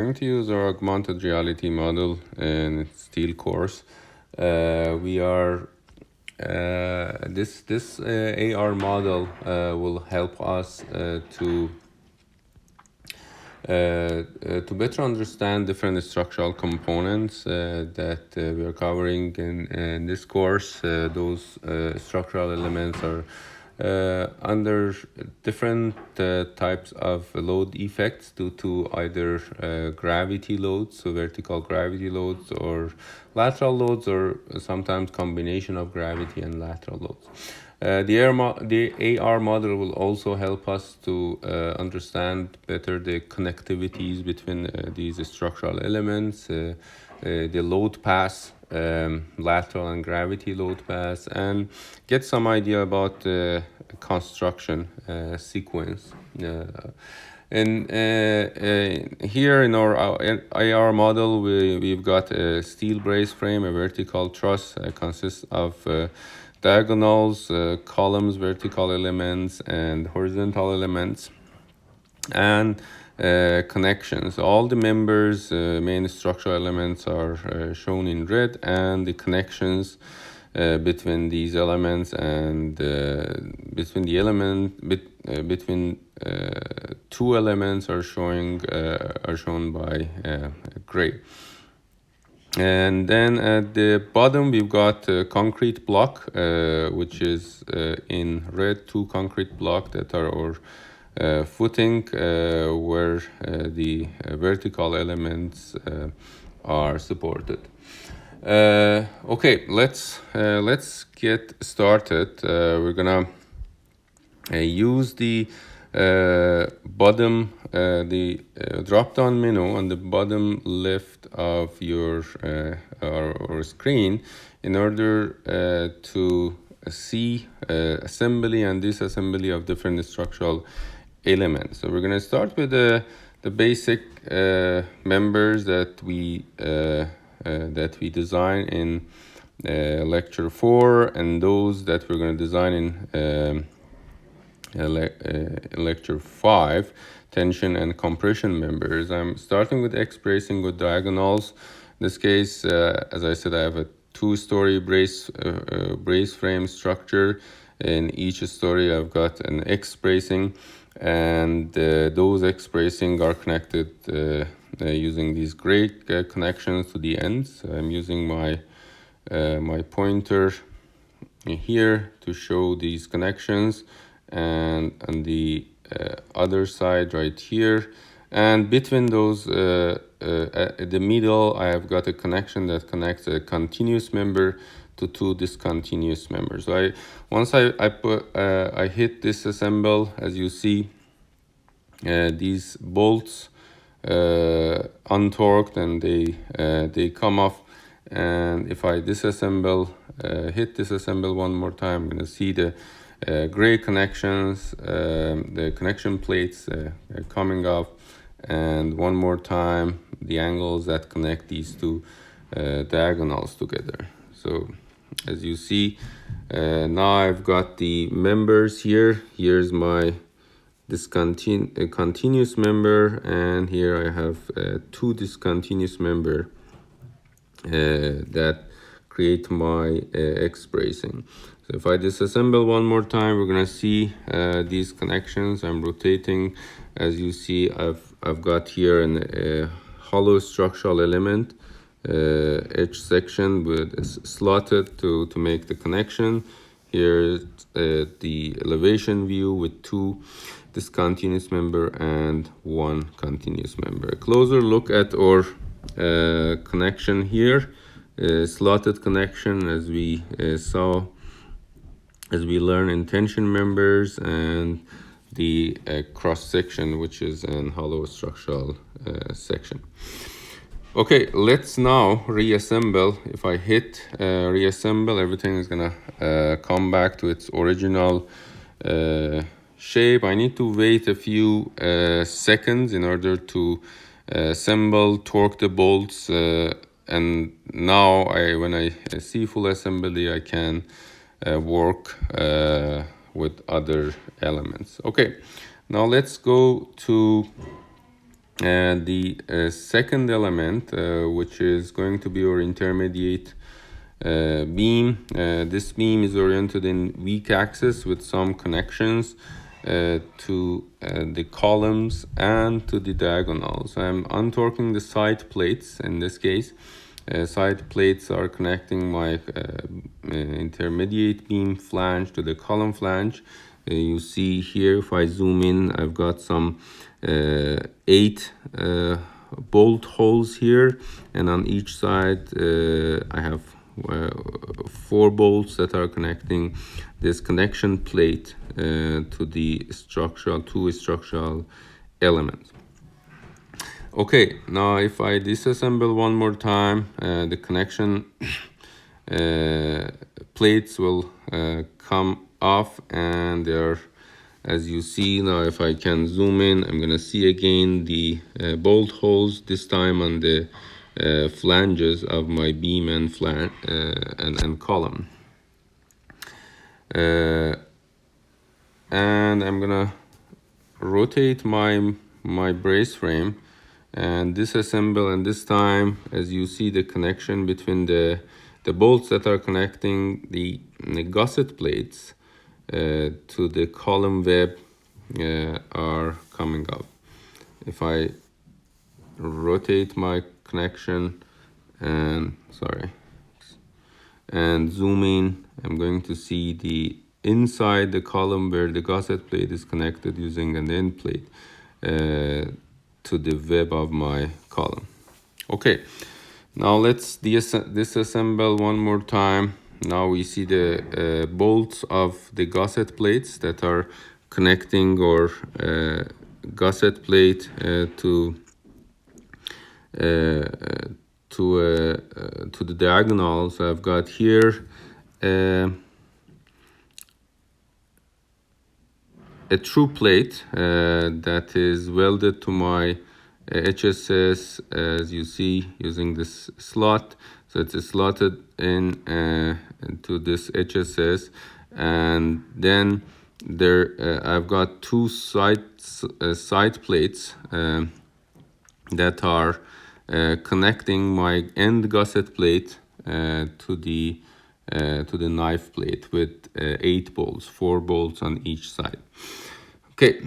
Going to use our augmented reality model in Steel course. We are this AR model will help us to better understand different structural components that we are covering in this course. Those structural elements are under different types of load effects due to either gravity loads, so vertical gravity loads, or lateral loads, or sometimes combination of gravity and lateral loads. The AR model will also help us to understand better the connectivities between these structural elements, the load path, lateral and gravity load path, and get some idea about the construction sequence. And here in our AR model, we've got a steel brace frame. A vertical truss consists of diagonals, columns, vertical elements, and horizontal elements, and connections. All the members, main structural elements are shown in red, and the connections between these elements and between two elements are shown by gray. And then at the bottom we've got a concrete block, which is in red, two concrete blocks that are our footing, where the vertical elements are supported. Okay, let's get started. We're gonna use the bottom, the drop-down menu on the bottom left of your or screen in order to see assembly and disassembly of different structural elements. So we're going to start with the basic members that we design in lecture 4, and those that we're going to design in lecture 5, tension and compression members. I'm starting with X bracing with diagonals. In this case, as I said, I have a two-story brace frame structure. In each story, I've got an X bracing, and those X bracing are connected using these gray connections to the ends. I'm using my my pointer here to show these connections, and on the other side right here, and between those at the middle I have got a connection that connects a continuous member to two discontinuous members. So once I hit disassemble, as you see, these bolts untorqued, and they come off. And if I disassemble, hit disassemble one more time, I'm going to see the gray connections, the connection plates coming off, and one more time the angles that connect these two diagonals together. So as you see, now I've got the members here. Here's my continuous member, and here I have two discontinuous member that create my X bracing. So if I disassemble one more time, we're gonna see these connections. I'm rotating. As you see, I've got here a hollow structural element, edge section with slotted to make the connection. Here the elevation view with two discontinuous member and one continuous member. A closer look at our connection here, slotted connection, as we saw, as we learn in tension members, and the cross section, which is an hollow structural section. Okay, let's now reassemble. If I hit reassemble, everything is gonna come back to its original shape. I need to wait a few seconds in order to assemble, torque the bolts, and now when I see full assembly, I can work with other elements. Okay, now let's go to The second element, which is going to be our intermediate beam. This beam is oriented in weak axis with some connections to the columns and to the diagonals. I'm untorquing the side plates in this case. Side plates are connecting my intermediate beam flange to the column flange. You see here, if I zoom in, I've got some 8 bolt holes here, and on each side I have 4 bolts that are connecting this connection plate to the two structural elements. Okay, now if I disassemble one more time, the connection plates will come off, and they're, as you see now, if I can zoom in, I'm gonna see again the bolt holes, this time on the flanges of my beam and and column. And I'm gonna rotate my brace frame and disassemble, and this time, as you see, the connection between the bolts that are connecting the gusset plates to the column web are coming up. If I rotate my connection and zoom in, I'm going to see the inside the column where the gusset plate is connected using an end plate to the web of my column. Okay, now let's disassemble one more time. Now we see the bolts of the gusset plates that are connecting our gusset plate to the diagonal. So I've got here a true plate that is welded to my HSS, as you see, using this slot. So it's slotted in into this HSS, and then there I've got 2 side plates that are connecting my end gusset plate to the knife plate with 8 bolts, 4 bolts on each side. Okay,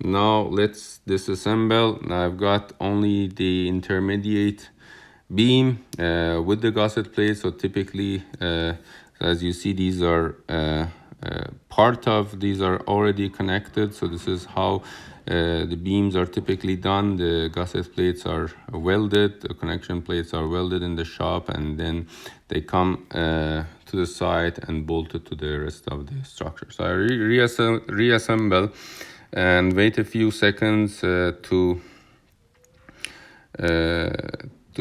now let's disassemble. Now I've got only the intermediate beam with the gusset plate. So typically, as you see, these are these are already connected. So this is how the beams are typically done. The gusset plates are welded, the connection plates are welded in the shop, and then they come to the side and bolted to the rest of the structure. So I reassemble and wait a few seconds to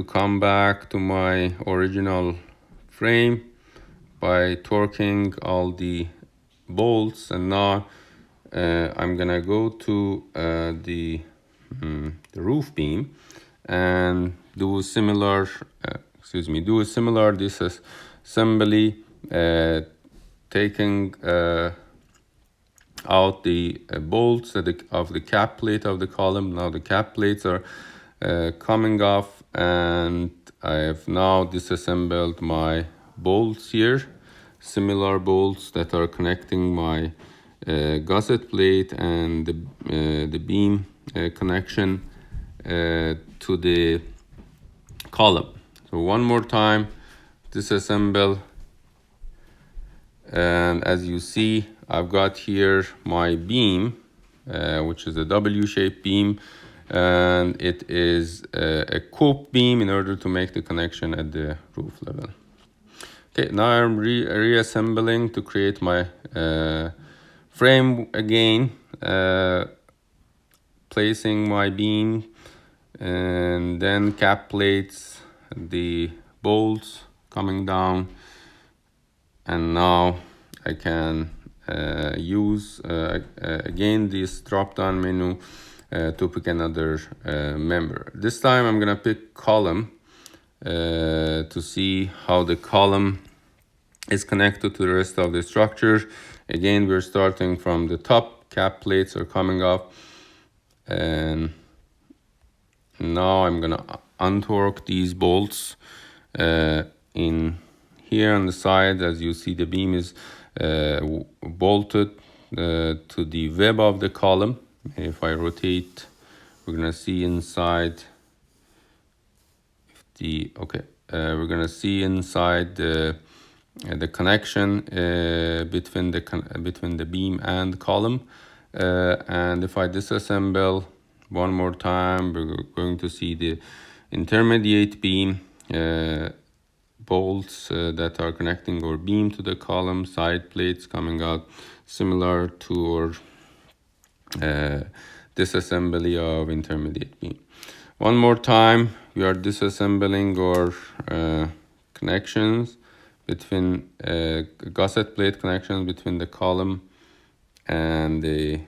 come back to my original frame by torquing all the bolts. And now I'm gonna go to the roof beam and do a similar disassembly, taking out the bolts of the cap plate of the column. Now the cap plates are coming off, and I have now disassembled my bolts here, similar bolts that are connecting my gusset plate and the beam connection to the column. So one more time, disassemble, and as you see, I've got here my beam, which is a W-shaped beam, and it is a cope beam in order to make the connection at the roof level. Okay, now I'm reassembling to create my frame again, placing my beam and then cap plates, the bolts coming down, and now I can use again this drop down menu to pick another member. This time I'm gonna pick column to see how the column is connected to the rest of the structure. Again, we're starting from the top, cap plates are coming off, And now I'm gonna untorque these bolts in here on the side. As you see, the beam is bolted to the web of the column. If I rotate, we're gonna see inside we're gonna see inside the connection between the beam and column. And if I disassemble one more time, we're going to see the intermediate beam bolts that are connecting our beam to the column, side plates coming out, similar to our disassembly of intermediate beam. One more time, we are disassembling our connections between gusset plate connections between the column and the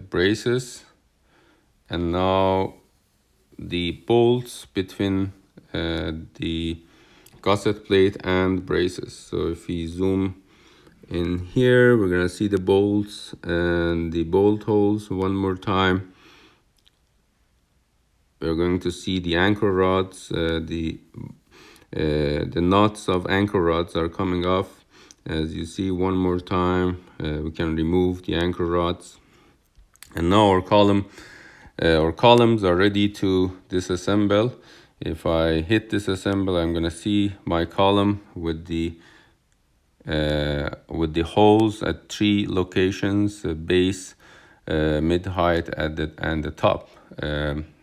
braces, and now the bolts between the gusset plate and braces. So if we zoom in here, we're gonna see the bolts and the bolt holes one more time. We're going to see the anchor rods, the knots of anchor rods are coming off. As you see one more time, we can remove the anchor rods. And now our columns are ready to disassemble. If I hit disassemble, I'm gonna see my column with the holes at 3 locations: base, mid height, and the top.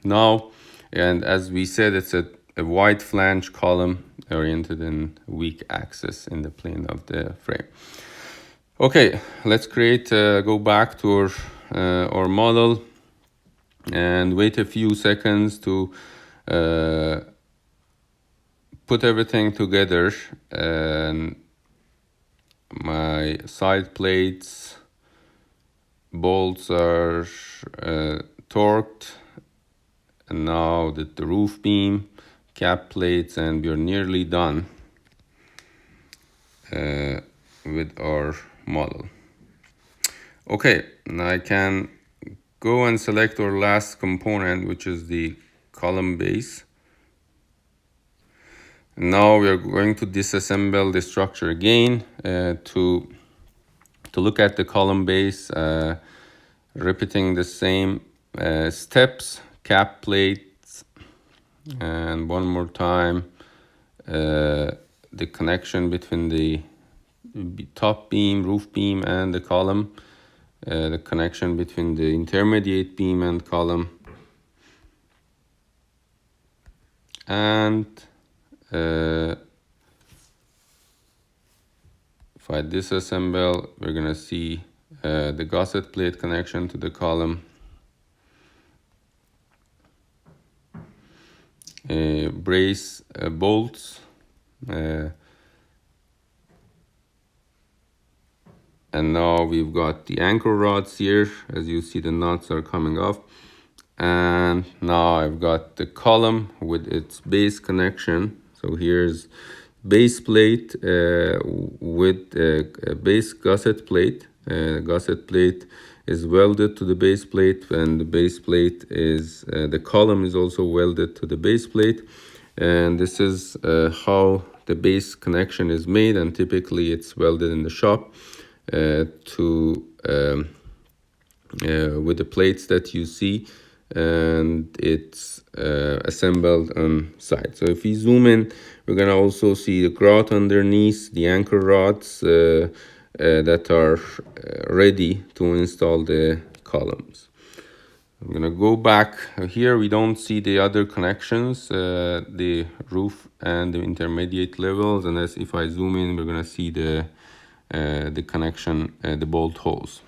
Now, and as we said, it's a wide flange column oriented in weak axis in the plane of the frame. Okay, let's go back to our model and wait a few seconds to put everything together. And my side plates, bolts are torqued, and now the roof beam, cap plates, and we're nearly done with our model. Okay, now I can go and select our last component, which is the column base. Now we are going to disassemble the structure again to look at the column base, repeating the same steps, cap plates, and one more time the connection between the top beam, roof beam, and the column, the connection between the intermediate beam and column, and if I disassemble, we're gonna see the gusset plate connection to the column, brace bolts, and now we've got the anchor rods here. As you see, the nuts are coming off, and now I've got the column with its base connection. So here's base plate with a base gusset plate. Gusset plate is welded to the base plate, and the base plate is the column is also welded to the base plate. And this is how the base connection is made, and typically it's welded in the shop with the plates that you see, and it's assembled on site. So if we zoom in, we're gonna also see the grout underneath, the anchor rods that are ready to install the columns. I'm gonna go back here. We don't see the other connections, the roof and the intermediate levels, and as if I zoom in, we're gonna see the connection, the bolt holes.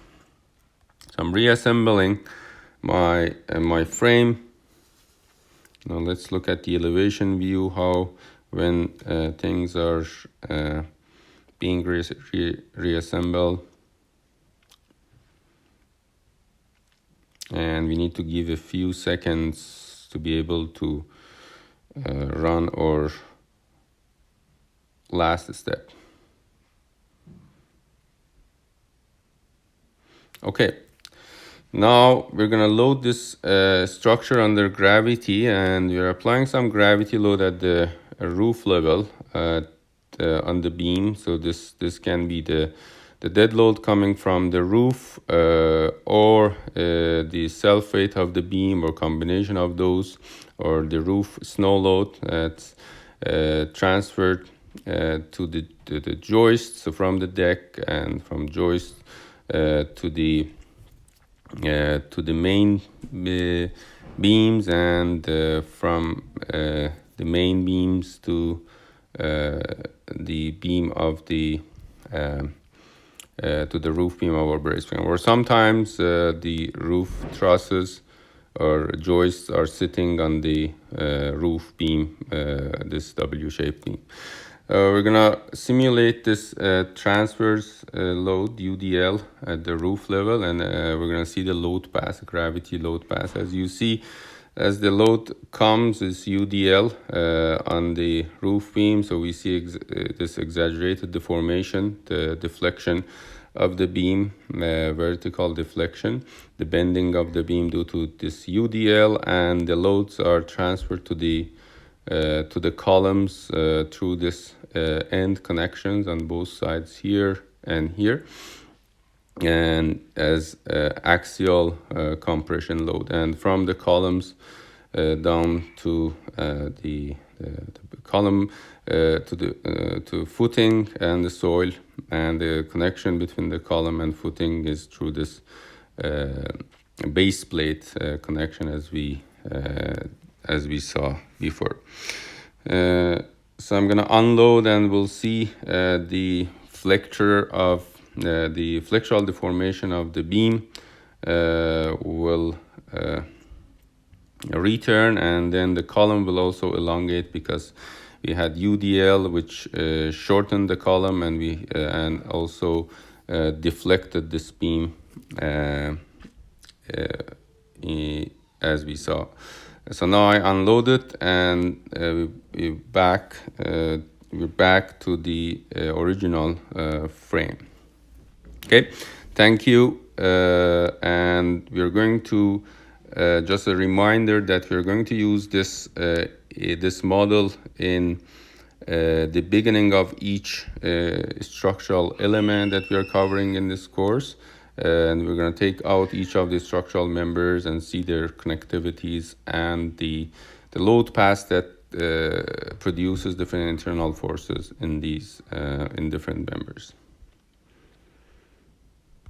So I'm reassembling my frame. Now let's look at the elevation view, how when things are being reassembled. And we need to give a few seconds to be able to run our last step. Okay, Now we're gonna load this structure under gravity, and we're applying some gravity load at the roof level on the beam. So this can be the dead load coming from the roof or the self weight of the beam, or combination of those, or the roof snow load that's transferred to the joist, so from the deck, and from joist to the main beams, and from the main beams to the beam of the to the roof beam of our brace frame. Or sometimes the roof trusses or joists are sitting on the roof beam, this W-shaped beam. We're gonna simulate this transverse load, UDL, at the roof level, and we're gonna see the load pass, gravity load pass. As you see, as the load comes, is UDL on the roof beam, so we see this exaggerated deformation, the deflection of the beam, vertical deflection, the bending of the beam due to this UDL, and the loads are transferred to the columns through this end connections on both sides, here and here, and as axial compression load, and from the columns down to the column to footing and the soil, and the connection between the column and footing is through this base plate connection, as we saw before. So I'm gonna unload, and we'll see the flexure of the flexural deformation of the beam will return, and then the column will also elongate, because we had UDL, which shortened the column, and we and also deflected this beam as we saw. So now I unload it, and we're back to the original frame. Okay, thank you, and we're going to just a reminder that we're going to use this model in the beginning of each structural element that we are covering in this course, and we're going to take out each of the structural members and see their connectivities and the load pass that produces different internal forces in these in different members.